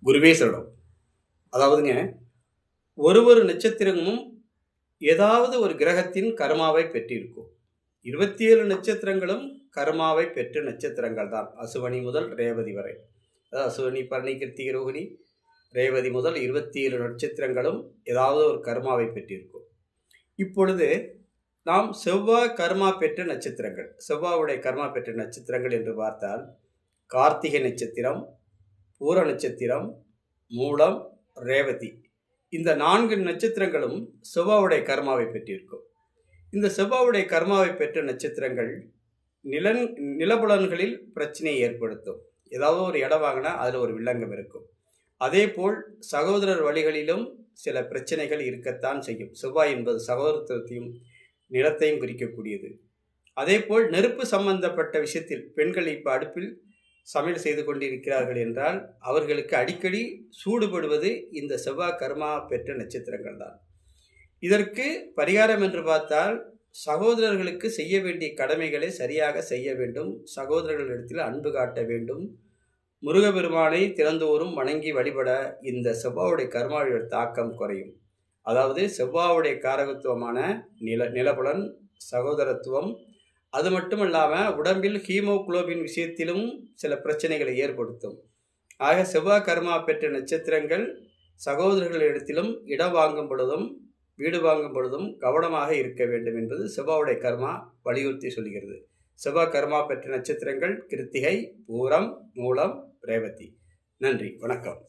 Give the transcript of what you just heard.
குருவே சரணம். அதாவதுங்க, ஒரு நட்சத்திரமும் ஏதாவது ஒரு கிரகத்தின் கர்மாவை பெற்றிருக்கும். 27 நட்சத்திரங்களும் கர்மாவை பெற்ற நட்சத்திரங்கள் தான். அசுவனி முதல் ரேவதி வரை. அதாவது அசுவனி, பரணி, கிருத்திகை, ரோகிணி, ரேவதி முதல் 27 நட்சத்திரங்களும் ஏதாவது ஒரு கர்மாவை பெற்றிருக்கும். இப்பொழுது நாம் செவ்வாய் கர்மா பெற்ற நட்சத்திரங்கள், செவ்வாவுடைய கர்மா பெற்ற நட்சத்திரங்கள் என்று பார்த்தால், கார்த்திகை நட்சத்திரம், பூர நட்சத்திரம், மூலம், ரேவதி, இந்த 4 நட்சத்திரங்களும் செவ்வாவுடைய கர்மாவை பெற்றிருக்கும். இந்த செவ்வாவுடைய கர்மாவை பெற்ற நட்சத்திரங்கள் நிலபுலன்களில் பிரச்சனையை ஏற்படுத்தும். ஏதாவது ஒரு இடம் வாங்கினா அதில் ஒரு வில்லங்கம் இருக்கும். அதே போல் சகோதரர் வழிகளிலும் சில பிரச்சனைகள் இருக்கத்தான் செய்யும். செவ்வாய் என்பது சகோதரத்துவத்தையும் நிலத்தையும் குறிக்கக்கூடியது. அதே போல் நெருப்பு சம்பந்தப்பட்ட விஷயத்தில் பெண்கள் இப்போ அடுப்பில் சமையல் செய்து கொண்டிருக்கிறார்கள் என்றால் அவர்களுக்கு அடிக்கடி சூடுபடுவது இந்த செவ்வாய் கர்மா பெற்ற நட்சத்திரங்கள் தான். இதற்கு பரிகாரம் என்று பார்த்தால், சகோதரர்களுக்கு செய்ய வேண்டிய கடமைகளை சரியாக செய்ய வேண்டும். சகோதரர்களிடத்தில் அன்பு காட்ட வேண்டும். முருகப்பெருமானை திறந்தோறும் வணங்கி வழிபட இந்த செவ்வாவுடைய கர்மாவுடைய தாக்கம் குறையும். அதாவது செவ்வாவுடைய காரகத்துவமான நிலபுலன், சகோதரத்துவம், அது மட்டும் இல்லாமல் உடம்பில் ஹீமோகுளோபின் விஷயத்திலும் சில பிரச்சனைகளை ஏற்படுத்தும். ஆக செவ்வாய் கர்மா பெற்ற நட்சத்திரங்கள் சகோதரர்களிடத்திலும் இடம் வாங்கும் பொழுதும் வீடு வாங்கும் பொழுதும் கவனமாக இருக்க வேண்டும் என்பது செவ்வாவுடைய கர்மா வலியுறுத்தி சொல்கிறது. செவ்வாய் கர்மா பெற்ற நட்சத்திரங்கள் கிருத்திகை, பூரம், மூலம், ரேவதி. நன்றி, வணக்கம்.